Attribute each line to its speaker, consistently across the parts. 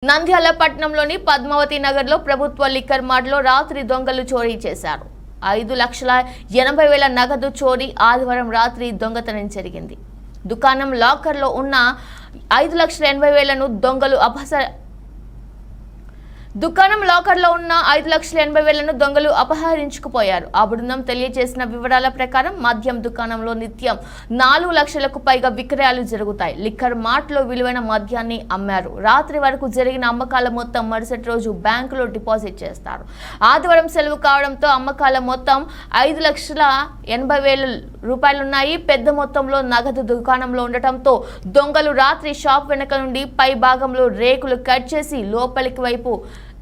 Speaker 1: నంద్యాల పట్టణంలోని పద్మావతి నగర్లో ప్రభుత్వ లిక్కర్ మార్ట్లో రాత్రి దొంగలు చోరీ చేశారు. 5,80,000 నగదు చోరీ ఆదివారం రాత్రి దొంగతనం జరిగింది. దుకాణం లాకర్లో ఉన్న 5,80,000ను దొంగలు అపహరించుకుపోయారు. ఆ బృందం తెలియజేసిన వివరాల ప్రకారం మద్యం దుకాణంలో నిత్యం 4 లక్షలకు పైగా విక్రయాలు జరుగుతాయి. లిక్కర్ మార్ట్లో విలువైన మద్యాన్ని అమ్మారు. రాత్రి వరకు జరిగిన అమ్మకాల మొత్తం మరుసటి రోజు బ్యాంకులో డిపాజిట్ చేస్తారు. ఆదివారం సెలవు కావడంతో అమ్మకాల మొత్తం 5,80,000 రూపాయలున్నాయి. పెద్ద మొత్తంలో నగదు దుకాణంలో ఉండటంతో దొంగలు రాత్రి షాప్ వెనక నుండి పై భాగంలో రేకులు కట్ చేసి లోపలికి వైపు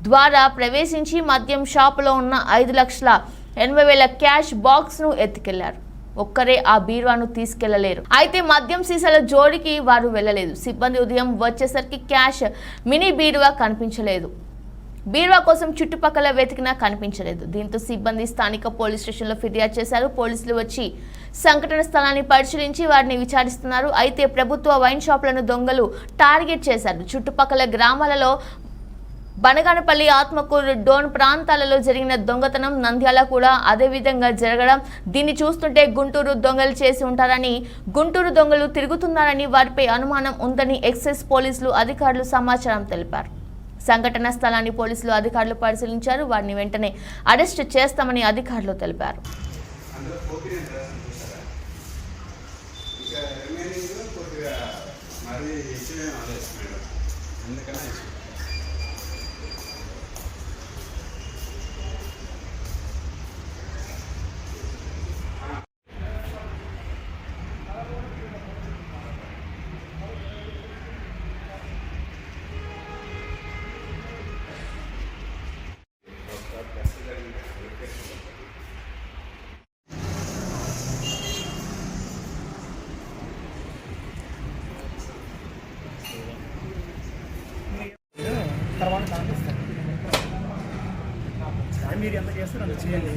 Speaker 1: ద్వారా ప్రవేశించి మద్యం షాపులో ఉన్న 5,80,000 క్యాష్ బాక్స్ ను ఎత్తుకెళ్లారు. ఒక్కరే ఆ బీరువాను తీసుకెళ్లలేరు. అయితే మద్యం సీసాల జోడికి వారు వెళ్లలేదు. సిబ్బంది ఉదయం వచ్చేసరికి క్యాష్ మినీ బీరువా కనిపించలేదు. బీరువా కోసం చుట్టుపక్కల వెతికినా కనిపించలేదు. దీంతో సిబ్బంది స్థానిక పోలీస్ స్టేషన్లో ఫిర్యాదు చేశారు. పోలీసులు వచ్చి సంఘటన స్థలాన్ని పరిశీలించి వారిని విచారిస్తున్నారు. అయితే ప్రభుత్వ వైన్ షాపులను దొంగలు టార్గెట్ చేశారు. చుట్టుపక్కల గ్రామాలలో బనగానపల్లి, ఆత్మకూరు, డోన్ ప్రాంతాలలో జరిగిన దొంగతనం నంద్యాల కూడా అదే విధంగా జరగడం దీన్ని చూస్తుంటే గుంటూరు దొంగలు చేసి ఉంటారని, గుంటూరు దొంగలు తిరుగుతున్నారని వారిపై అనుమానం ఉందని ఎక్సైజ్ పోలీసులు అధికారులు సమాచారం తెలిపారు. సంఘటన స్థలాన్ని పోలీసులు అధికారులు పరిశీలించారు. వారిని వెంటనే అరెస్ట్ చేస్తామని అధికారులు తెలిపారు.
Speaker 2: తర్వాత దాన్ని ఇస్తాను. మీరు ఎంత చేస్తారు అంత చేయండి.